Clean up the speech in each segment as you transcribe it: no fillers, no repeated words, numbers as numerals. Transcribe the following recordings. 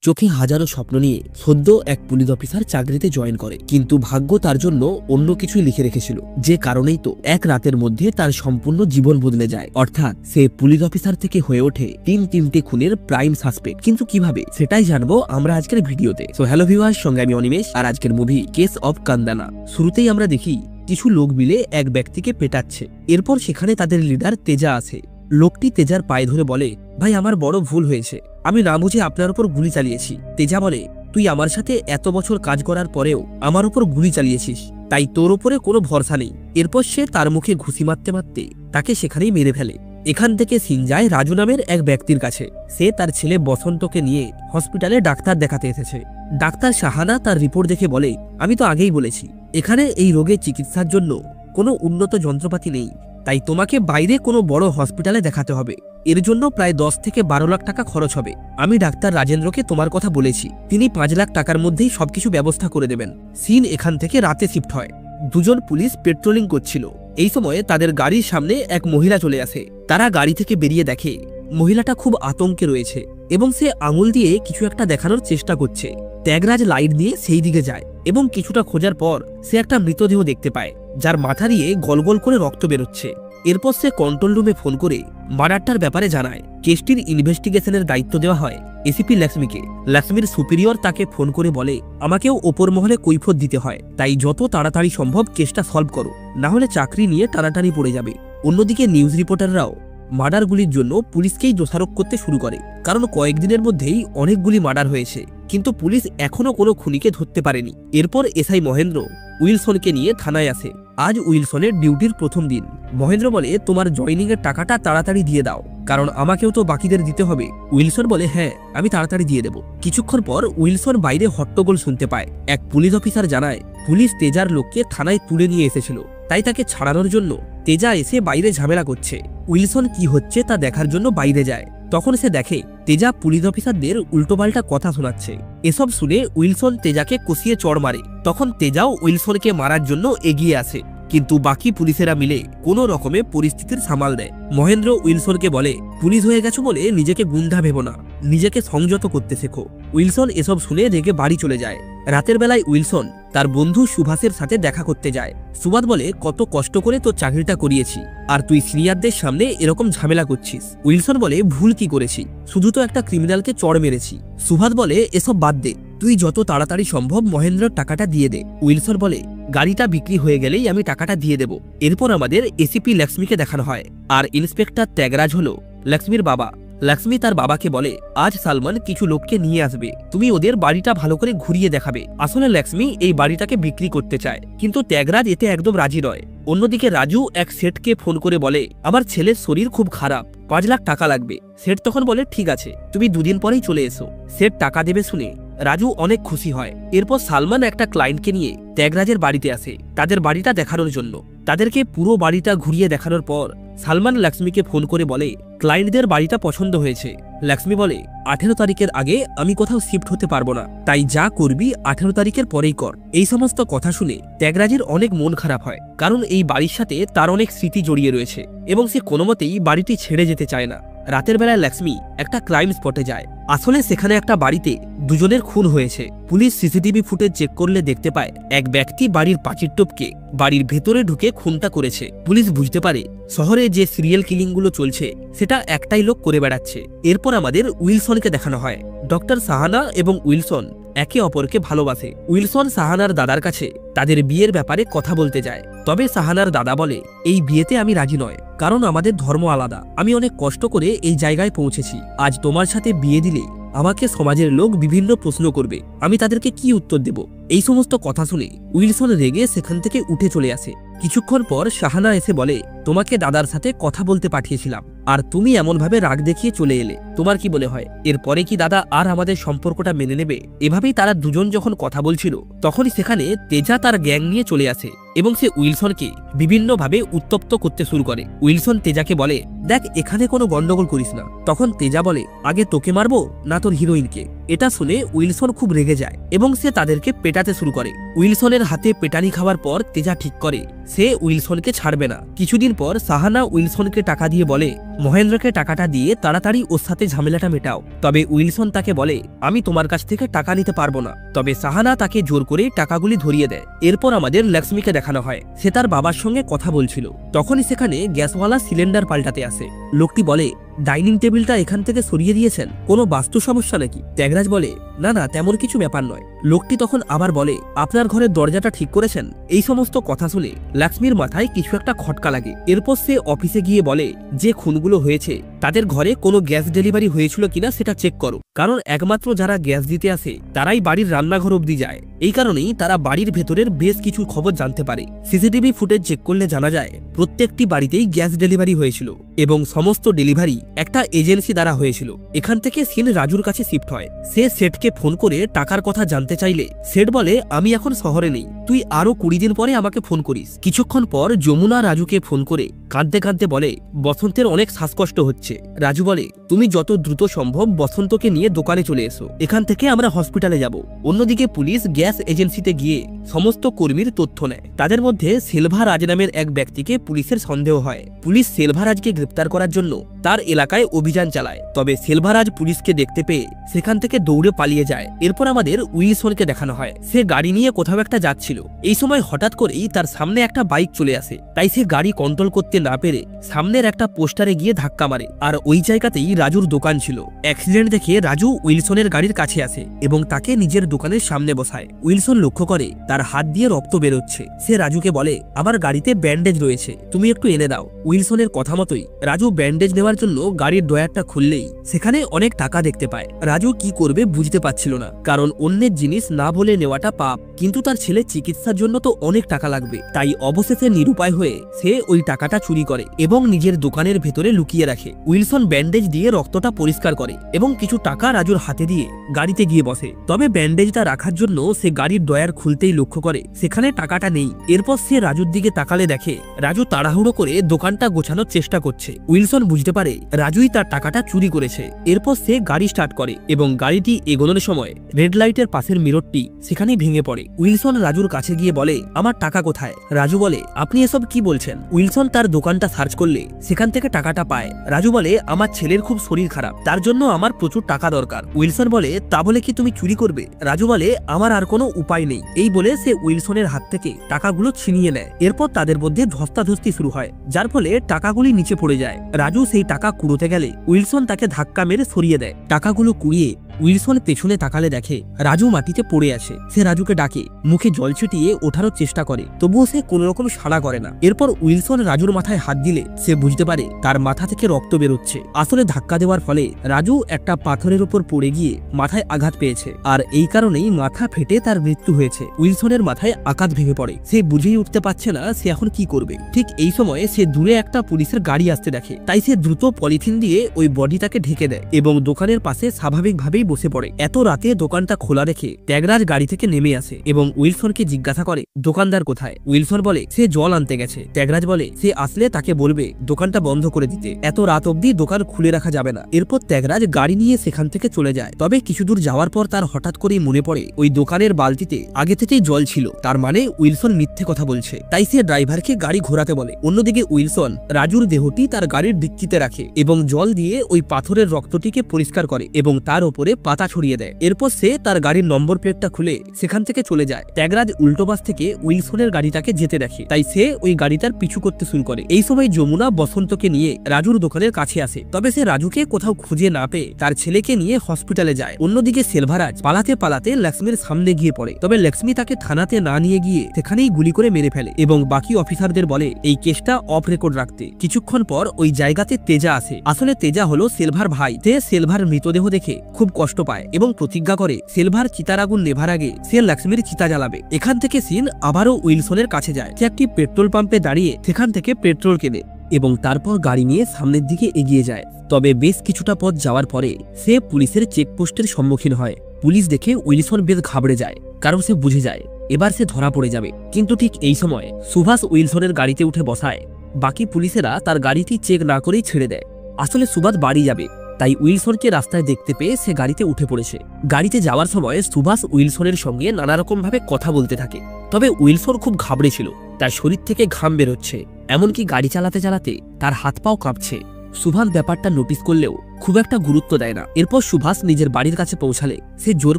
চোখে হাজারো স্বপ্ন নিয়ে সদ্য এক পুলিশ অফিসার চাকরিতে জয়েন করে, কিন্তু ভাগ্য তার জন্য অন্য কিছুই লিখে রেখেছিল। যে কারণেই তো এক রাতের মধ্যে তার সম্পূর্ণ জীবন বদলে যায়। অর্থাৎ সে পুলিশ অফিসার থেকে হয়ে ওঠে তিনটে খুনের প্রাইম সাসপেক্ট। কিন্তু কিভাবে, সেটাই জানবো আমরা আজকের ভিডিওতে। সো হ্যালো ভিউয়ার্স, সঙ্গে আমি অনিমেষ, আর আজকের মুভি কেস অফ কান্দানা। শুরুতেই আমরা দেখি কিছু লোক মিলে এক ব্যক্তিকে পেটাচ্ছে। এরপর সেখানে তাদের লিডার তেজা আছে। লোকটি তেজার পায়ে ধরে বলে, ভাই আমার বড় ভুল হয়েছে, আমি না বুঝে আপনার উপর গুলি চালিয়েছি। তেজা বলে, তুই আমার সাথে এত বছর কাজ করার পরেও আমার উপর গুলি চালিয়েছিস, তাই তোর উপরে কোনো ভরসা নেই। এরপর সে তার মুখে ঘুষি মারতে মারতে তাকে সেখানেই মেরে ফেলে। এখান থেকে সিন যায় রাজু নামের এক ব্যক্তির কাছে। সে তার ছেলে বসন্তকে নিয়ে হসপিটালে ডাক্তার দেখাতে এসেছে। ডাক্তার শাহানা তার রিপোর্ট দেখে বলে, আমি তো আগেই বলেছি এখানে এই রোগের চিকিৎসার জন্য কোনো উন্নত যন্ত্রপাতি নেই, তাই তোমাকে বাইরে কোনো বড় হসপিটালে দেখাতে হবে। এর জন্য প্রায় 10 থেকে 12 লাখ টাকা খরচ হবে। আমি ডাক্তার রাজেন্দ্রকে তোমার কথা বলেছি, তিনি 5 লাখ টাকার মধ্যেই সবকিছু ব্যবস্থা করে দেবেন। সিন এখান থেকে রাতে শিফট হয়। দুজন পুলিশ পেট্রোলিং করছিল। এই সময়ে তাদের গাড়ির সামনে এক মহিলা চলে আসে। তারা গাড়ি থেকে বেরিয়ে দেখে মহিলাটা খুব আতঙ্কে রয়েছে এবং সে আঙুল দিয়ে কিছু একটা দেখানোর চেষ্টা করছে। ত্যাগরাজ লাইট নিয়ে সেই দিকে যায় এবং কিছুটা খোঁজার পর সে একটা মৃতদেহ দেখতে পায়, যার মাথা দিয়ে গলগল করে রক্ত বেরোচ্ছে। এরপর সে কন্ট্রোল রুমে ফোন করে মার্ডারটার ব্যাপারে জানায়। কেসটির ইনভেস্টিগেশনের দায়িত্ব দেওয়া হয় এসিপি লক্ষ্মীকে। লক্ষ্মীর সুপিরিয়র তাকে ফোন করে বলে, আমাকেও ওপর মহলে কৈফিয়ত দিতে হয়, তাই যত তাড়াতাড়ি সম্ভব কেসটা সলভ করো, না হলে চাকরি নিয়ে টানাটানি পড়ে যাবে। অন্যদিকে নিউজ রিপোর্টাররাও মার্ডারগুলির জন্য পুলিশকেই দোষারোপ করতে শুরু করে, কারণ কয়েকদিনের মধ্যেই অনেকগুলি মার্ডার হয়েছে, কিন্তু পুলিশ এখনো কোনো খুনিকে ধরতে পারেনি। এরপর এসআই মহেন্দ্র উইলসনকে নিয়ে থানায় আসে। আজ উইলসনের ডিউটির প্রথম দিন। মহেন্দ্র বলে, তোমার জয়নিং এর টাকাটা তাড়াতাড়ি দিয়ে দাও, কারণ আমাকেও তো বাকিদের দিতে হবে। উইলসন বলে, হ্যাঁ আমি তাড়াতাড়ি দিয়ে দেব। কিছুক্ষণ পর উইলসন বাইরে হট্টগোল শুনতে পায়। এক পুলিশ অফিসার জানায়, পুলিশ তেজার লোককে থানায় তুলে নিয়ে এসেছিল, তাই তাকে ছাড়ানোর জন্য তেজা এসে বাইরে ঝামেলা করছে। উইলসন কি হচ্ছে তা দেখার জন্য বাইরে যায়। তখন সে দেখে তেজা পুলিশ অফিসারদের উল্টোপাল্টা কথা শোনাচ্ছে। এসব শুনে উইলসন তেজাকে কষিয়ে চড় মারে। তখন তেজাও উইলসনকে মারার জন্য এগিয়ে আসে, কিন্তু বাকি পুলিশেরা মিলে কোনো রকমে পরিস্থিতির সামাল দেয়। মহেন্দ্র উইলসনকে বলে, পুলিশ হয়ে গেছো বলে নিজেকে গুন্ডা ভেবো না, নিজেকে সংযত করতে শেখো। উইলসন এসব শুনে রেগে বাড়ি চলে যায়। রাতের বেলায় উইলসন তার বন্ধু সুভাষের সাথে দেখা করতে যায়। সুভাষ বলে, কত কষ্ট করে তোর চাকরিটা করিয়েছি, আর তুই সিনিয়রদের সামনে এরকম ঝামেলা করছিস। উইলসন বলে, ভুল কি করেছি, শুধু তো একটা ক্রিমিনালকে চড় মেরেছি। সুভাষ বলে, এসব বাদ দে, তুই যত তাড়াতাড়ি সম্ভব মহেন্দ্রর টাকাটা দিয়ে দে। উইলসন বলে, গাড়িটা বিক্রি হয়ে গেলেই আমি টাকাটা দিয়ে দেব। এরপর আমাদের এসিপি লক্ষ্মীকে দেখানো হয়, আর ইন্সপেক্টর ত্যাগরাজ হলো লক্ষ্মীর বাবা। লক্ষ্মী তার বাবাকে বলে, আজ সালমান কিছু লোককে নিয়ে আসবে, তুমি ওদের বাড়িটা ভালো করে ঘুরিয়ে দেখাবে। আসলে লক্ষ্মী এই বাড়িটাকে বিক্রি করতে চায়, কিন্তু ত্যাগরাজ এতে একদম রাজি নয়। অন্যদিকে রাজু এক সেটকে ফোন করে বলে, আমার ছেলের শরীর খুব খারাপ, 5 লাখ টাকা লাগবে। সেট তখন বলে, ঠিক আছে, তুমি 2 দিন পরেই চলে এসো। সেট টাকা দেবে শুনে রাজু অনেক খুশি হয়। এরপর সালমান একটা ক্লায়েন্টকে নিয়ে ত্যাগরাজের বাড়িতে আসে তাদের বাড়িটা দেখানোর জন্য। তাদেরকে পুরো বাড়িটা ঘুরিয়ে দেখানোর পর সালমান লক্ষ্মীকে ফোন করে বলে, ক্লায়েন্টদের বাড়িটা পছন্দ হয়েছে। লক্ষ্মী বলে, 18 তারিখের আগে আমি কোথাও শিফট হতে পারবো না, তাই যা করবি 18 তারিখের পরেই কর। এই সমস্ত কথা শুনে ত্যাগরাজের অনেক মন খারাপ হয়, কারণ এই বাড়ির সাথে তার অনেক স্মৃতি জড়িয়ে রয়েছে এবং সে কোনোমতেই বাড়িটি ছেড়ে যেতে চায় না। রাতের বেলায় লক্ষ্মী একটা ক্রাইম স্পটে যায়। আসলে সেখানে একটা বাড়িতে দুজনের খুন হয়েছে। পুলিশ সিসিটিভি ফুটেজ চেক করলে দেখতে পায় এক ব্যক্তি বাড়ির পাঁচির টপকে বাড়ির ভেতরে ঢুকে খুনটা করেছে। পুলিশ বুঝতে পারে শহরে যে সিরিয়াল কিলিং গুলো চলছে সেটা একটাই লোক করে বেড়াচ্ছে। এরপর আমাদের উইলসনকে দেখানো হয়। ডক্টর সাহানা এবং উইলসন একে অপরকে ভালোবাসে। উইলসন সাহানার দাদার কাছে তাদের বিয়ের ব্যাপারে কথা বলতে যায়, তবে সাহানার দাদা বলে, এই বিয়েতে আমি রাজি নয়, কারণ আমাদের ধর্ম আলাদা। আমি অনেক কষ্ট করে এই জায়গায় পৌঁছেছি, আজ তোমার সাথে বিয়ে দিলে আমাকে সমাজের লোক বিভিন্ন প্রশ্ন করবে, আমি তাদেরকে কি উত্তর দেব। এই সমস্ত কথা শুনে উইলসন রেগে সেখান থেকে উঠে চলে আসে। কিছুক্ষণ পর শাহানা এসে বলে, তোমাকে দাদার সাথে কথা বলতে পাঠিয়েছিলাম, আর তুমি এমন ভাবে রাগ দেখিয়ে চলে এলে, তোমার কি মনে হয় এরপরে কি দাদা আর আমাদের সম্পর্কটা মেনে নেবে? এভাবেই তারা দুজন যখন কথা বলছিল তখনই সেখানে তেজা তার গ্যাং নিয়ে চলে আসে এবং সে উইলসনকে বিভিন্নভাবে উত্তপ্ত করতে শুরু করে। উইলসন তেজাকে বলে, দেখ এখানে কোনো গন্ডগোল করিস না। তখন তেজা বলে, আগে তোকে মারবো না তোর হিরোইনকে। এটা শুনে উইলসন খুব রেগে যায় এবং সে তাদেরকে পেটাতে শুরু করে। উইলসনের হাতে পেটানি খাওয়ার পর তেজা ঠিক করে সে উইলসনকে ছাড়বে না। কিছুদিন পর সাহানা উইলসনকে টাকা দিয়ে বলে, মহেন্দ্রকে টাকাটা দিয়ে তাড়াতাড়ি ওর সাথে ঝামেলাটা মেটাও। তবে উইলসন তাকে বলে, আমি তোমার কাছ থেকে টাকা নিতে পারবো না। তবে সাহানা তাকে জোর করে টাকাগুলি ধরিয়ে দেয়। এরপর আমাদের লক্ষ্মীকে দেখানো হয়, সে তার বাবার সঙ্গে কথা বলছিল। তখনই সেখানে গ্যাসওয়ালা সিলিন্ডার পাল্টাতে আসে। লোকটি বলে, ডাইনিং টেবিলটা এখান থেকে সরিয়ে দিয়েছেন, কোনো বাস্তু সমস্যা নাকি? ত্যাগরাজ বলে, না না, তেমন কিছু ব্যাপার নয়। লোকটি তখন আবার বলে, আপনার ঘরের দরজাটা ঠিক করেছেন? এই সমস্ত কথা শুনে লক্ষ্মীর মাথায় কিছু একটা খটকা লাগে। এরপর সে অফিসে গিয়ে বলে, যে খুনগুলো হয়েছে তাদের ঘরে কোনো গ্যাস ডেলিভারি হয়েছিল কিনা সেটা চেক করো, কারণ একমাত্র যারা গ্যাস দিতে আসে তারাই বাড়ির রান্নাঘর অব্দি যায়। এই কারণেই তারা বাড়ির ভেতরের বেশ কিছু খবর জানতে পারে। সিসিটিভি ফুটেজ চেক করলে জানা যায় প্রত্যেকটি বাড়িতেই গ্যাস ডেলিভারি হয়েছিল এবং সমস্ত ডেলিভারি একটা এজেন্সি দ্বারা হয়েছিল। এখান থেকে সিন রাজুর কাছে শিফট হয়। সে সেটকে ফোন করে টাকার কথা জানতে চাইলে সেট বলে, আমি এখন শহরে নেই, তুই আরো 20 দিন পরে আমাকে ফোন করিস। কিছুক্ষণ পর যমুনা রাজুকে ফোন করে কাঁদতে কাঁদতে বলে, বসন্তের অনেক শ্বাসকষ্ট হচ্ছে। রাজু বলে, তুমি যত দ্রুত সম্ভব বসন্তকে নিয়ে দোকানে চলে এসো, এখান থেকে আমরা হসপিটালে যাব। অন্যদিকে পুলিশ গ্যাস এজেন্সিতে গিয়ে সমস্ত কর্মীর তথ্য নেয়। তাদের মধ্যে সেলভারাজ নামের এক ব্যক্তিকে পুলিশের সন্দেহ হয়। পুলিশ সেলভারাজকে গ্রেপ্তার করার জন্য তার এলাকায় অভিযান চালায়। তবে সেলভারাজ পুলিশকে দেখতে পেয়ে সেখান থেকে দৌড়ে পালিয়ে যায়। এরপর আমাদের উইলসনকে দেখানো হয়, সে গাড়ি নিয়ে কোথাও একটা যাচ্ছিল। এই সময় হঠাৎ করেই তার সামনে একটা বাইক চলে আসে, তাই সে গাড়ি কন্ট্রোল করতে না পেরে সামনের একটা পোস্টারে গিয়ে ধাক্কা মারে। আর ওই জায়গাতেই রাজুর দোকান ছিল। অ্যাক্সিডেন্ট দেখে রাজু উইলসনের গাড়ির কাছে আসে এবং তাকে নিজের দোকানের সামনে বসায়। উইলসন লক্ষ্য করে তার হাত দিয়ে রক্ত বেরোচ্ছে। সে রাজুকে বলে, আমার গাড়িতে ব্যান্ডেজ রয়েছে, তুমি একটু এনে দাও। উইলসনের কথা মতোই রাজু ব্যান্ডেজ নেওয়ার জন্য গাড়ির ডয়ারটা খুললেই সেখানে অনেক টাকা দেখতে পায়। রাজু কি করবে বুঝতে পারছিল না, কারণ অন্যের জিনিস না বলে নেওয়াটা পাপ, কিন্তু তার ছেলে চিকিৎসার জন্য তো অনেক টাকা লাগবে। তাই অবশেষে নিরুপায় হয়ে সে ওই টাকাটা চুরি করে এবং নিজের দোকানের ভেতরে লুকিয়ে রাখে। উইলসন ব্যান্ডেজ দিয়ে রক্তটা পরিষ্কার করে এবং কিছু টাকা রাজুর হাতে দিয়ে গাড়িতে গিয়ে বসে। তবে ব্যান্ডেজটা রাখার জন্য সে গাড়ির ডয়ার খুলতেই লক্ষ্য করে সেখানে টাকাটা নেই। এরপর সে রাজুর দিকে তাকালে দেখে রাজু তাড়াহুড়ো করে দোকানটা গোছানোর চেষ্টা করছে। উইলসন বুঝতে পারে রাজুই তার টাকাটা চুরি করেছে। এরপর সে গাড়ি স্টার্ট করে এবং গাড়িটি এগোনোর সময় রেড লাইটের পাশের মিররটি সেখানেই ভেঙে পড়ে। উইলসন রাজুর কাছে গিয়ে বলে, আমার টাকা কোথায়? রাজু বলে, আপনি এসব কি বলছেন? উইলসন তার দোকানটা সার্চ করলে সেখান থেকে টাকাটা পায়। রাজু বলে, আমার ছেলের খুব শরীর খারাপ, তার জন্য আমার প্রচুর টাকা দরকার। উইলসন বলে, তা বলে কি তুমি চুরি করবে? রাজু বলে, আমার আর কোনো উপায় নেই। এই বলে সে উইলসনের হাত থেকে টাকাগুলো ছিনিয়ে নেয়। এরপর তাদের মধ্যে ধস্তাধস্তি শুরু হয়, যার ফলে টাকাগুলি নিচে পড়ে যায়। রাজু সেই টাকা কুড়োতে গেলে উইলসন তাকে ধাক্কা মেরে সরিয়ে দেয়। টাকাগুলো কুড়িয়ে উইলসন পেছনে তাকালে দেখে রাজু মাটিতে পড়ে আছে। সে রাজুকে ডাকে, মুখে জল ছিটিয়ে ওঠারও চেষ্টা করে, তবুও সে কোনো রকম সাড়া করে না। এরপর উইলসন রাজুর মাথায় হাত দিলে সে বুঝতে পারে তার মাথা থেকে রক্ত বেরোচ্ছে। আসলে ধাক্কা দেওয়ার ফলে রাজু একটা পাথরের উপর পড়ে গিয়ে মাথায় আঘাত পেয়েছে, আর এই কারণেই মাথা ফেটে তার মৃত্যু হয়েছে। উইলসনের মাথায় আঘাত ভেঙে পড়ে, সে বুঝেই উঠতে পারছে না সে এখন কি করবে। ঠিক এই সময়ে সে দূরে একটা পুলিশের গাড়ি আসতে দেখে, তাই সে দ্রুত পলিথিন দিয়ে ওই বডিটাকে ঢেকে দেয় এবং দোকানের পাশে স্বাভাবিকভাবেই বসে পড়ে। এত রাতে দোকানটা খোলা রেখে ত্যাগরাজ গাড়ি থেকে নেমে আসে এবং উইলসনকে জিজ্ঞাসা করে, দোকানদার কোথায়? উইলসন বলে, সে জল আনতে গেছে। ত্যাগরাজ বলে, সে আসলে তাকে বলবে দোকানটা বন্ধ করে দিতে, এত রাত অব্দি দোকান খুলে রাখা যাবে না। এরপর ত্যাগরাজ গাড়ি নিয়ে সেখান থেকে চলে যায়। তবে কিছু দূর যাওয়ার পর তার হঠাৎ করেই মনে পড়ে ওই দোকানের বালতিতে আগে থেকেই জল ছিল, তার মানে উইলসন মিথ্যে কথা বলছে। তাই সে ড্রাইভারকে গাড়ি ঘোরাতে বলে। অন্যদিকে উইলসন রাজুর দেহটি তার গাড়ির ডিক্কিতে রাখে এবং জল দিয়ে ওই পাথরের রক্তটিকে পরিষ্কার করে এবং তার উপরে পাতা ছড়িয়ে দেয়। এরপর সে তার গাড়ির নম্বর প্লেটটা খুলে সেখান থেকে চলে যায়। ত্যাগরাজ উল্টো পাশ থেকে উইলসনের গাড়িটাকে যেতে দেখে, তাই সে ওই গাড়িটার পিছু করতে শুরু করে। এই সময় যমুনা বসন্তকে নিয়ে রাজুর দোকানের কাছে আসে, তবে সে রাজুকে কোথাও খুঁজে না পেয়ে তার ছেলেকে নিয়ে হসপিটালে যায়। অন্যদিকে সেলভারাজ পালাতে পালাতে লক্ষ্মীর সামনে গিয়ে পড়ে, তবে লক্ষ্মী তাকে থানাতে না নিয়ে গিয়ে সেখানেই গুলি করে মেরে ফেলে এবং বাকি অফিসারদের বলে এই কেসটা অফ রেকর্ড রাখতে। কিছুক্ষণ পর ওই জায়গাতে তেজা আসে। আসলে তেজা হলো সেলভার ভাই। সে সেলভার মৃতদেহ দেখে খুব কষ্ট পায় এবং প্রতিজ্ঞা করে সেলভার চিতার আগুন নেভার আগে সে লক্ষ্মীর চিতা জ্বালাবে। এখান থেকে সিন আবারও উইলসনের কাছে যায়। সে একটি পেট্রোল পাম্পে দাঁড়িয়ে সেখান থেকে পেট্রোল কেনে এবং তারপর গাড়ি নিয়ে সামনের দিকে এগিয়ে যায়। তবে বেশ কিছুটা পথ যাওয়ার পরে সে পুলিশের চেকপোস্টের সম্মুখীন হয়। পুলিশ দেখে উইলসন বেশ ঘাবড়ে যায়, কারণ সে বুঝে যায় এবার সে ধরা পড়ে যাবে। কিন্তু ঠিক এই সময় সুভাষ উইলসনের গাড়িতে উঠে বসায়। বাকি পুলিশেরা তার গাড়িটি চেক না করেই ছেড়ে দেয়। আসলে সুভাষ বাড়ি যাবে, তাই উইলসনকে রাস্তায় দেখতে পেয়ে সে গাড়িতে উঠে পড়েছে। গাড়িতে যাওয়ার সময় সুভাষ উইলসনের সঙ্গে নানা রকম ভাবে কথা বলতে থাকে। তবে উইলসন খুব ঘাবড়ে ছিল, তার শরীর থেকে ঘাম বেরোচ্ছে, এমনকি গাড়ি চালাতে চালাতে তার হাত পাও কাঁপছে। সুভাষ ব্যাপারটা নোটিস করলেও খুব একটা গুরুত্ব দেয় না। এরপর সুভাষ নিজের বাড়ির কাছে পৌঁছালে সে জোর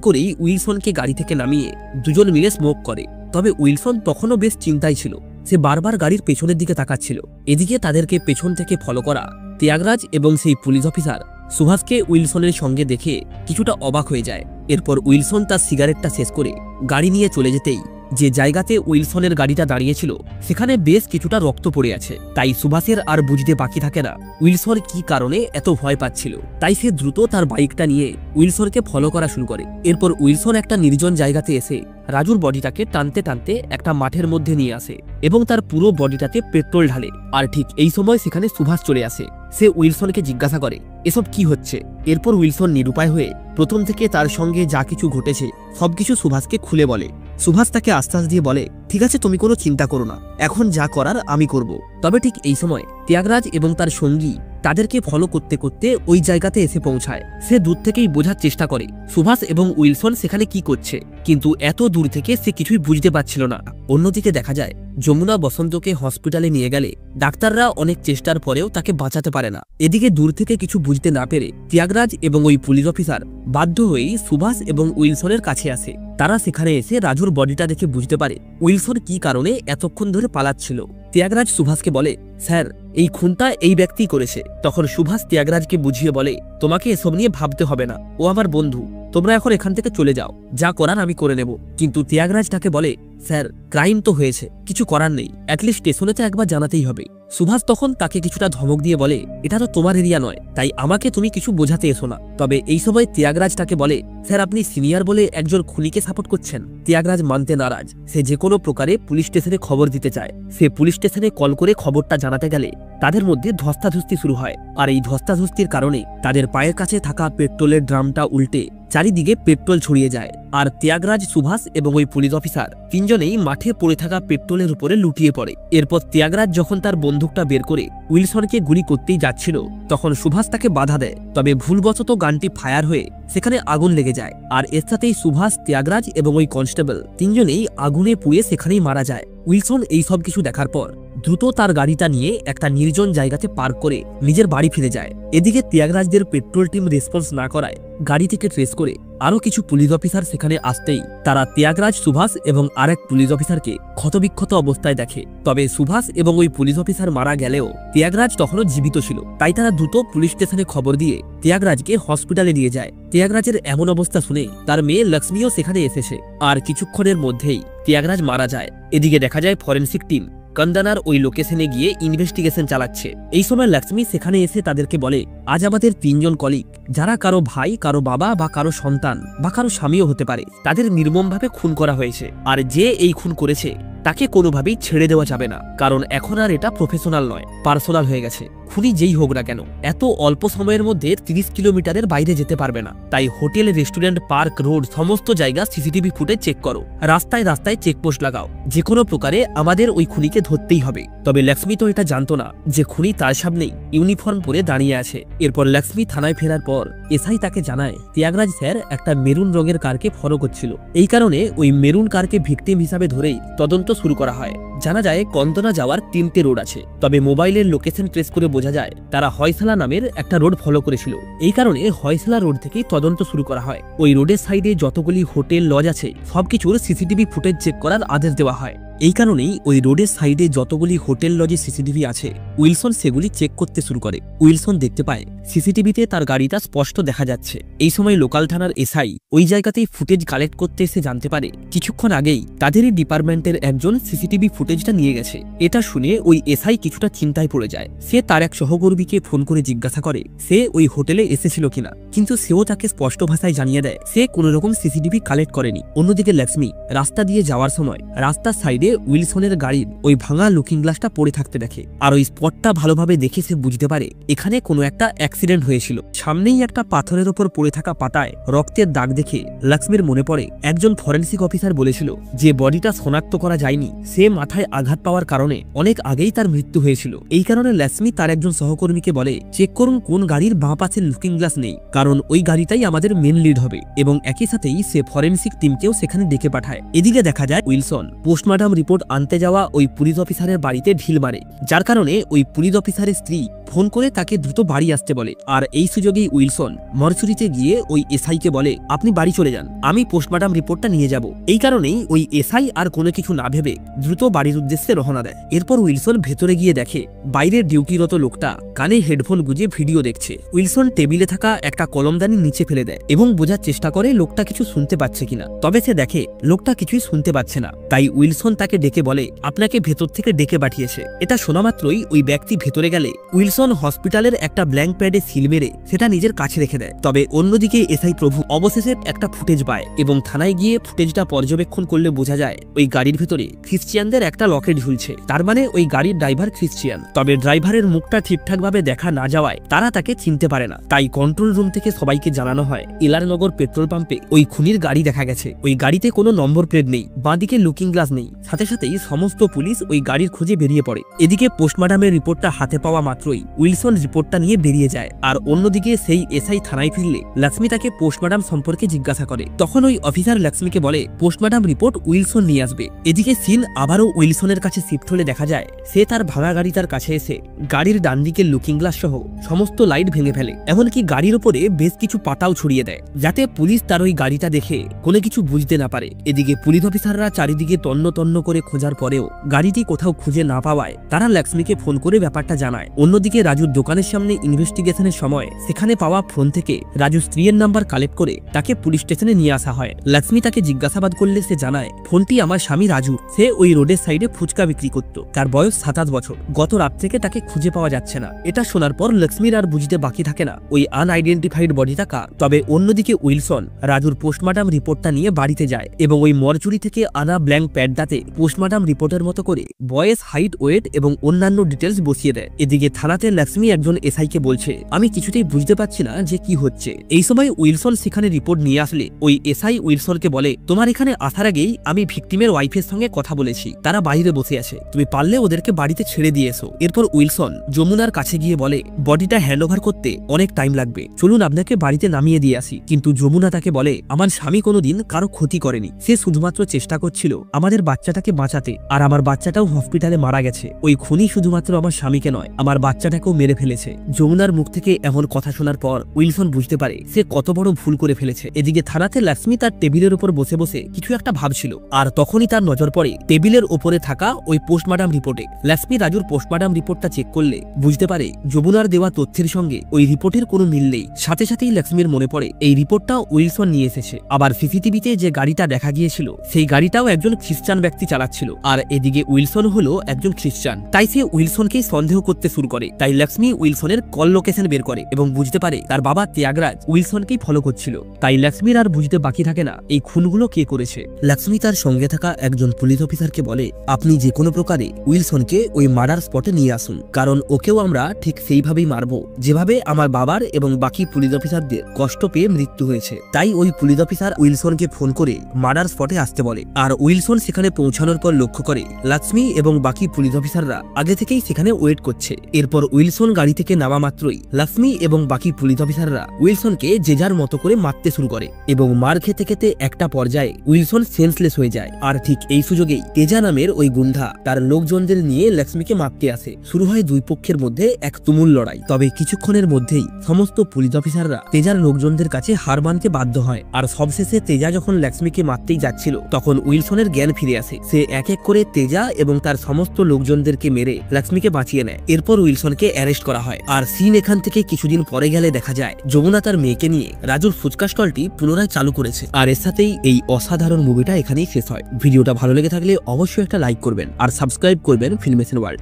করেই উইলসনকে গাড়ি থেকে নামিয়ে দুজন মিলে স্মোক করে। তবে উইলসন তখনও বেশ চিন্তায় ছিল, সে বারবার গাড়ির পেছনের দিকে তাকাচ্ছিল। এদিকে তাদেরকে পেছন থেকে ফলো করা ত্যাগরাজ এবং সেই পুলিশ অফিসার সুভাষকে উইলসনের সঙ্গে দেখে কিছুটা অবাক হয়ে যায়। এরপর উইলসন তার সিগারেটটা শেষ করে গাড়ি নিয়ে চলে যেতেই যে জায়গাতে উইলসনের গাড়িটা দাঁড়িয়েছিল সেখানে বেশ কিছুটা রক্ত পড়ে আছে। তাই সুভাষের আর বুঝতে বাকি থাকে না উইলসন কি কারণে এত ভয় পাচ্ছিল। তাই সে দ্রুত তার বাইকটা নিয়ে উইলসনকে ফলো করা শুরু করে। এরপর উইলসন একটা নির্জন জায়গাতে এসে রাজুর বডিটাকে টানতে টানতে একটা মাঠের মধ্যে নিয়ে আসে এবং তার পুরো বডিটাতে পেট্রোল ঢালে। আর ঠিক এই সময় সেখানে সুভাষ চলে আসে। সে উইলসনকে জিজ্ঞাসা করে এসব কি হচ্ছে। এরপর উইলসন নিরুপায় হয়ে প্রথম থেকে তার সঙ্গে যা কিছু ঘটেছে সবকিছু সুভাষকে খুলে বলে। সুভাষ তাকে আশ্বাস দিয়ে বলে, ঠিক আছে, তুমি কোনো চিন্তা করো না, এখন যা করার আমি করব। তবে ঠিক এই সময় ত্যাগরাজ এবং তার সঙ্গী তাদেরকে ফলো করতে করতে ওই জায়গাতে এসে পৌঁছায়। সে দূর থেকেই বোঝার চেষ্টা করে সুভাষ এবং উইলসন সেখানে কি করছে, কিন্তু এত দূর থেকে সে কিছুই বুঝতে পারছিল না। অন্যদিকে দেখা যায় যমুনা বসন্তকে হসপিটালে নিয়ে গেলে ডাক্তাররা অনেক চেষ্টার পরেও তাকে বাঁচাতে পারে না। এদিকে দূর থেকে কিছু বুঝতে না পেরে ত্যাগরাজ এবং ওই পুলিশ অফিসার বাধ্য হয়েই সুভাষ এবং উইলসনের কাছে আসে। তারা সেখানে এসে রাজুর বডিটা দেখে বুঝতে পারে উইলসন কি কারণে এতক্ষণ ধরে পালাচ্ছিল। ত্যাগরাজ সুভাষকে বলে, স্যার, এই খুনটা এই ব্যক্তিই করেছে। তখন সুভাষ ত্যাগরাজকে বুঝিয়ে বলে, তোমাকে এসব নিয়ে ভাবতে হবে না, ও আমার বন্ধু, তোমরা এখন এখান থেকে চলে যাও, যা করার আমি করে নেব। কিন্তু ত্যাগরাজ তাকে বলে, স্যার, ক্রাইম তো হয়েছে, কিছু করার নেই, অ্যাটলিস্ট স্টেশনে তো একবার জানাতেই হবে। সুভাষ তখন তাকে কিছুটা ধমক দিয়ে বলে, এটা তো তোমার এরিয়া নয়, তাই আমাকে তুমি কিছু বোঝাতে এসো না। তবে এই সময় ত্যাগরাজ তাকে বলে, স্যার, আপনি সিনিয়র বলে একজন খুনিকে সাপোর্ট করছেন। ত্যাগরাজ মানতে নারাজ। সে যে কোনো প্রকারে পুলিশ স্টেশনে খবর দিতে চায়। সে পুলিশ স্টেশনে কল করে খবরটা জানাতে গেলে তাদের মধ্যে ধস্তাধস্তি শুরু হয়। আর এই ধস্তাধস্তির কারণে তাদের পায়ের কাছে থাকা পেট্রোলের ড্রামটা উল্টে চারিদিকে পেট্রোল ছড়িয়ে যায়। আর ত্যাগরাজ, সুভাষ এবং ওই পুলিশ অফিসার তিনজনেই মাঠে পড়ে থাকা পেট্রোলের উপরে লুটিয়ে পড়ে। এরপর ত্যাগরাজ যখন তার বন্দুকটা বের করে উইলসনকে গুলি করতেই যাচ্ছিল তখন সুভাষ তাকে বাধা দেয়। তবে ভুলবশত গানটি ফায়ার হয়ে সেখানে আগুন লেগে যায়। আর এর সাথেই সুভাষ, ত্যাগরাজ এবং ওই কনস্টেবল তিনজনেই আগুনে পুড়ে সেখানেই মারা যায়। উইলসন এই সব কিছু দেখার পর দ্রুত তার গাড়িটা নিয়ে একটা নির্জন জায়গাতে পার্ক করে নিজের বাড়ি ফিরে যায়। এদিকে ত্যাগরাজদের পেট্রোল টিম রেসপন্স না করায় গাড়ি থেকে ট্রেস করে আরো কিছু পুলিশ অফিসার সেখানে আসতেই তারা ত্যাগরাজ, সুভাষ এবং আরেক পুলিশ অফিসারকে ক্ষতবিক্ষত অবস্থায় দেখে। তবে সুভাষ এবং ওই পুলিশ অফিসার মারা গেলেও ত্যাগরাজ তখনও জীবিত ছিল। তাই তারা দ্রুত পুলিশ স্টেশনে খবর দিয়ে ত্যাগরাজকে হসপিটালে নিয়ে যায়। ত্যাগরাজের এমন অবস্থা শুনে তার মেয়ে লক্ষ্মীও সেখানে এসেছে। আর কিছুক্ষণের মধ্যেই ত্যাগরাজ মারা যায়। এদিকে দেখা যায় ফরেন্সিক টিম কন্দানার ওই লোকেশনে গিয়ে ইনভেস্টিগেশন চালাচ্ছে। এই সময় লক্ষ্মী সেখানে এসে তাদেরকে বলে, আজ আমাদের তিনজন কলিগ, যারা কারো ভাই, কারো বাবা বা কারো সন্তান বা কারো স্বামীও হতে পারে, তাদের নির্মমভাবে খুন করা হয়েছে। আর যে এই খুন করেছে তাকে কোনোভাবেই ছেড়ে দেওয়া যাবে না, কারণ এখন আর এটা প্রফেশনাল নয়, পার্সোনাল হয়ে গেছে। খুনি যেই হোক না কেন এত অল্প সময়ের মধ্যে 30 কিলোমিটারের বাইরে যেতে পারবে না। তাই হোটেল, রেস্টুরেন্ট, পার্ক, রোড সমস্ত জায়গা সিসিটিভি ফুটেজ চেক করো। রাস্তায় রাস্তায় চেকপোস্ট লাগাও। যে কোনো প্রকারে আমাদের ওই খুনিকে ধরতেই হবে। তবে লক্ষ্মী তো এটা জানতো না যে খুনি তার সামনেই ইউনিফর্ম পরে দাঁড়িয়ে আছে। এরপর লক্ষ্মী থানায় ফেরার পর এসআই তাকে জানায় ত্যাগরাজ স্যার একটা মেরুন রঙের কারকে ফলো করছিল। এই কারণে ওই মেরুন কারকে ভিকটিম হিসাবে ধরেই তদন্ত শুরু করা হয়। জানা যায় কন্দনা যাওয়ার 3টে রোড আছে। তবে মোবাইলের লোকেশন ট্রেস করে বোঝা যায় তারা হয়সালা নামের একটা রোড ফলো করেছিল। এই কারণে হয়সালা রোড থেকেই তদন্ত শুরু করা হয়। ওই রোডের সাইডে যতগুলি হোটেল, লজ আছে সবকিছুর সিসিটিভি ফুটেজ চেক করার আদেশ দেওয়া হয়। এই কারণেই ওই রোডের সাইডে যতগুলি হোটেল, লজে সিসিটিভি আছে উইলসন সেগুলি চেক করতে শুরু করে। উইলসন দেখতে পায় সিসিটিভিতে তার গাড়িটা স্পষ্ট দেখা যাচ্ছে। এই সময় লোকাল থানার এসআই ওই জায়গাতেই ফুটেজ কালেক্ট করতে এসে জানতে পারে কিছুক্ষণ আগেই তাদেরই ডিপার্টমেন্টের একজন সিসিটিভি ফুটেজটা নিয়ে গেছে। এটা শুনে ওই এসআই কিছুটা চিন্তায় পড়ে যায়। সে তার এক সহকর্মীকে ফোন করে জিজ্ঞাসা করে সে ওই হোটেলে এসেছিল কিনা, কিন্তু সেও তাকে স্পষ্ট ভাষায় জানিয়ে দেয় সে কোনো রকম সিসিটিভি কালেক্ট করেনি। অন্যদিকে লক্ষ্মী রাস্তা দিয়ে যাওয়ার সময় রাস্তার সাইডে সাইডে উইলসনের গাড়ির ওই ভাঙা লুকিং গ্লাসটা পড়ে থাকতে দেখে। আর ওই স্পটটা ভালোভাবে দেখে সে বুঝতে পারে এখানে কোনো একটা অ্যাক্সিডেন্ট হয়েছিল। সামনেই একটা পাথরের ওপর পড়ে থাকা পাতায় রক্তের দাগ দেখে লক্ষ্মীর মনে পড়ে একজন ফরেন্সিক অফিসার বলেছিল যে বডিটা শনাক্ত করা যায়নি, সে মাথায় আঘাত পাওয়ার কারণে অনেক আগেই তার মৃত্যু হয়েছিল। এই কারণে লক্ষ্মী তার একজন সহকর্মীকে বলে চেক করুন কোন গাড়ির বাঁ পাশের লুকিং গ্লাস নেই, কারণ ওই গাড়িটাই আমাদের মেন লিড হবে। এবং একই সাথেই সে ফরেন্সিক টিমকেও সেখানে ডেকে পাঠায়। এদিকে দেখা যায় উইলসন পোস্টমর্টম রিপোর্ট আনতে যাওয়া ওই পুলিশ অফিসারের বাড়িতে ঢিল মারে, যার কারণে ওই পুলিশ অফিসারের স্ত্রী ফোন করে তাকে দ্রুত বাড়ি আসতে বলে। আর এই সুযোগেই উইলসন মর্চুরিতে গিয়ে ওই এসআইকে বলে আপনি বাড়ি চলে যান, আমি পোস্টমর্টম রিপোর্টটা নিয়ে যাব। এই কারণেই ওই এসআই আর কোনো কিছু না ভেবে দ্রুত বাড়ির উদ্দেশ্যে রওনা দেয়। এরপর উইলসন ভেতরে গিয়ে দেখে বাইরের ডিউটিরত লোকটা কানে হেডফোন গুঁজে ভিডিও দেখছে। উইলসন টেবিলে থাকা একটা কলমদানি নিচে ফেলে দেয় এবং বোঝার চেষ্টা করে লোকটা কিছু শুনতে পাচ্ছে কিনা। তবে সে দেখে লোকটা কিছুই শুনতে পাচ্ছে না। তাই উইলসন তাকে ডেকে বলে আপনাকে ভেতর থেকে ডেকে পাঠিয়েছে। এটা শোনা মাত্রই ওই ব্যক্তি ভেতরে গেলে উইলসন হসপিটালের একটা ব্ল্যাঙ্ক প্যাডে সিল মেরে সেটা নিজের কাছে রেখে দেয়। তবে অন্যদিকে এসআই প্রভু অবশেষে একটা ফুটেজ পায় এবং থানায় গিয়ে ফুটেজটা পর্যবেক্ষণ করলে বোঝা যায় ওই গাড়ির ভেতরে খ্রিস্টিয়ানদের একটা লকেট ঝুলছে। তার মানে ওই গাড়ির ড্রাইভার খ্রিস্টিয়ান। তবে ড্রাইভারের মুখটা ঠিকঠাক ভাবে দেখা না যাওয়ায় তারা তাকে চিনতে পারে না। তাই কন্ট্রোল রুম থেকে সবাইকে জানানো হয় এলারনগর পেট্রোল পাম্পে ওই খুনির গাড়ি দেখা গেছে। ওই গাড়িতে কোনো নম্বর প্লেট নেই, বাঁদিকে লুকিং গ্লাস নেই। সাথে সাথেই সমস্ত পুলিশ ওই গাড়ির খোঁজে বেরিয়ে পড়ে। এদিকে পোস্টমর্টমের রিপোর্টটা হাতে পাওয়া মাত্রই উইলসন রিপোর্টটা নিয়ে বেরিয়ে যায়। আর অন্যদিকে সেই এসআই থানায় ফিরলে লক্ষ্মী তাকে পোস্টমর্টম সম্পর্কে জিজ্ঞাসা করে। তখন ওই অফিসার লক্ষ্মীকে বলে পোস্টমর্টম রিপোর্ট উইলসন নিয়ে আসবে। এদিকে সিন আবারও উইলসনের কাছে শিফট হলে দেখা যায় সে তার ভাঙা গাড়িটার কাছে এসে গাড়ির ডান দিকের লুকিং গ্লাস সহ সমস্ত লাইট ভেঙে ফেলে। এমনকি গাড়ির উপরে বেশ কিছু পাতাও ছড়িয়ে দেয় যাতে পুলিশ তার ওই গাড়িটা দেখে কোনো কিছু বুঝতে না পারে। এদিকে পুলিশ অফিসাররা চারিদিকে তন্ন তন্ন করে খোঁজার পরেও গাড়িটি কোথাও খুঁজে না পাওয়ায় তারা লক্ষ্মীকে ফোন করে ব্যাপারটা জানায়। অন্যদিকে রাজুর দোকানের সামনে ইনভেস্টিগেশনের সময় সেখানে পাওয়া ফোন থেকে রাজু স্ত্রীর নাম্বার কালেক্ট করে তাকে পুলিশ স্টেশনে নিয়ে আসা হয়। লক্ষ্মী তাকে জিজ্ঞাসাবাদ করলে সে জানায় ফোনটি আমার স্বামী রাজু, সে ওই রোডের সাইডে ফুচকা বিক্রি করত। তার বয়স 27 বছর। গত রাত থেকে তাকে খুঁজে পাওয়া যাচ্ছে না। এটা শোনার পর লক্ষ্মীর আর বুঝতে বাকি থাকে না ওই আনআইডেন্টিফাইড বডিটা কার। তবে অন্যদিকে উইলসন রাজুর পোস্টমর্টম রিপোর্টটা নিয়ে বাড়িতে যায় এবং ওই মর্চুরি থেকে আনা ব্ল্যাঙ্ক প্যাডটাতে পোস্টমর্টম রিপোর্টের মতো করে বয়স, হাইট, ওয়েট এবং অন্যান্য ডিটেলস বসিয়ে দেয়। এদিকে থানাতে লক্ষ্মী একজন এসআইকে বলছে আমি কিছুতেই বুঝতে পারছি না যে কি হচ্ছে। এই সময় উইলসন সেখানে রিপোর্ট নিয়ে আসলে ওই এসআই উইলসনকে বলে তোমার এখানে আসার আগেই আমি ভিকটিমের ওয়াইফের সঙ্গে কথা বলেছি, তারা বাইরে বসে আছে, তুমি পারলে ওদেরকে বাড়িতে ছেড়ে দিয়ে এসো। এরপর উইলসন যমুনার কাছে গিয়ে বলে বডিটা হ্যান্ডওভার করতে অনেক টাইম লাগবে, চলুন আপনাকে বাড়িতে নামিয়ে দিয়ে আসি। কিন্তু যমুনা তাকে বলে আমার স্বামী কোনোদিন কারো ক্ষতি করেনি, সে শুধুমাত্র চেষ্টা করছিল আমাদের বাচ্চাটাকে বাঁচাতে, আর আমার বাচ্চাটাও হসপিটালে মারা গেছে। ওই খুনি শুধুমাত্র আমার স্বামীকে নয় আমার বাচ্চাটাকেও মেরে ফেলেছে। যমুনার মুখ থেকে এমন কথা শোনার পর উইলসন বুঝতে পারে সে কত বড় ভুল করে ফেলেছে। এদিকে থানাতে লক্ষ্মী তার টেবিলের উপর বসে বসে কিছু একটা ভাবছিল, আর তখনই তার নজর পড়ে টেবিলের উপরে থাকা ওই পোস্টমর্টম রিপোর্টে। লক্ষ্মী রাজুর পোস্টমর্টম রিপোর্টটা চেক করলে বুঝতে পারে যমুনার দেওয়া তথ্যের সঙ্গে ওই রিপোর্টের কোনো মিল নেই। সাথে সাথেই লক্ষ্মীর মনে পড়ে এই রিপোর্টটা উইলসন নিয়ে এসেছে। আবার সিসিটিভিতে যে গাড়িটা দেখা গিয়েছিল সেই গাড়িটাও একজন খ্রিস্টান ব্যক্তি চালাচ্ছিল, আর এদিকে উইলসন হলো একজন খ্রিস্টান। তাই সে উইলসনকেই সন্দেহ করতে শুরু করে। তাই লক্ষ্মী উইলসনের কল লোকেশন বের করে এবং বুঝতে পারে তার বাবা ত্যাগরাজ উইলসনকেই ফলো করছিল। তাই লক্ষ্মীর আর বুঝতে বাকি থাকে না এই খুনগুলো কে করেছে। লক্ষ্মী তার সঙ্গে থাকা একজন পুলিশ অফিসারকে বলে আপনি যে কোনো প্রকারে উইলসনকে ওই মার্ডার স্পটে নিয়ে আসুন, কারণ ওকেও আমরা ঠিক সেইভাবেই মারবো যেভাবে আমার বাবার এবং বাকি পুলিশ অফিসারদের কষ্ট পেয়ে মৃত্যু হয়েছে। তাই ওই পুলিশ অফিসার উইলসনকে ফোন করে মার্ডার স্পটে আসতে বলে। আর উইলসন সেখানে পৌঁছানোর পর লক্ষ্য করে লক্ষ্মী এবং বাকি পুলিশ অফিসাররা আগে থেকেই সেখানে ওয়েট করছে। এরপর উইলসন গাড়ি থেকে নামা মাত্রই লক্ষ্মী এবং বাকি পুলিশ অফিসাররা উইলসনকে যে যার মতো করে মারতে শুরু করে এবং মার খেতে খেতে একটা পর্যায়ে উইলসন সেন্সলেস হয়ে যায়। আর ঠিক এই সুযোগেই তেজা নামের ওই গুন্ডা তার লোকজনদের নিয়ে লক্ষ্মীকে মারতে আসে। শুরু হয় দুই পক্ষের মধ্যে এক তুমুল লড়াই। তবে কিছুক্ষণের মধ্যেই সমস্ত পুলিশ অফিসাররা তেজার লোকজনদের কাছে হার মানতে বাধ্য হয়। আর সবশেষে তেজা যখন লক্ষ্মীকে মারতেই যাচ্ছিল তখন উইলসনের জ্ঞান ফিরে আসে। সে এক এক করে তেজা এবং তার সমস্ত লোকজনদেরকে মেরে লক্ষ্মীকে বাঁচিয়ে নেয়। এরপর উইলসনকে অ্যারেস্ট করা হয়। আর সিন এখান থেকে কিছুদিন পরে গেলে দেখা যায় যমুনা তার মেয়েকে নিয়ে রাজুর ফুচকা স্টলটি পুনরায় চালু করেছে। আর এর সাথেই এই অসাধারণ মুভিটা এখানেই শেষ হয়। ভিডিওটা ভালো লেগে থাকলে অবশ্যই একটা লাইক করবেন আর সাবস্ক্রাইব করবেন ফিল্মেশন ওয়ার্ল্ড।